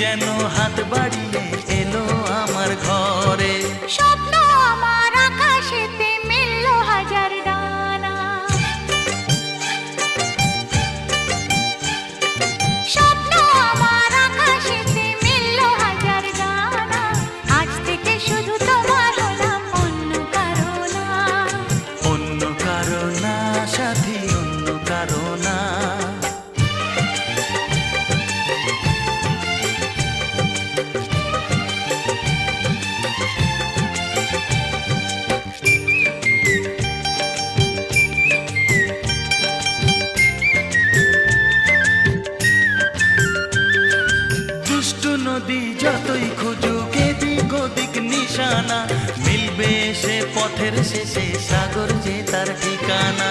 যেন হাত বাড়িয়ে এলো আমার ঘরে। স্বপ্ন আমার আকাশেতে মেললো হাজার ডানা, স্বপ্ন আমার আকাশেতে মেললো হাজার ডানা। আজ থেকে শুধু তোমার হলাম, অন্য কারো না। অন্য কারো না সাথী, অন্য কারো না। নদী যতই খুঁজুক এদিক ওদিক নিশানা, মিলবে সে পথের শেষে সাগর যে তার ঠিকানা।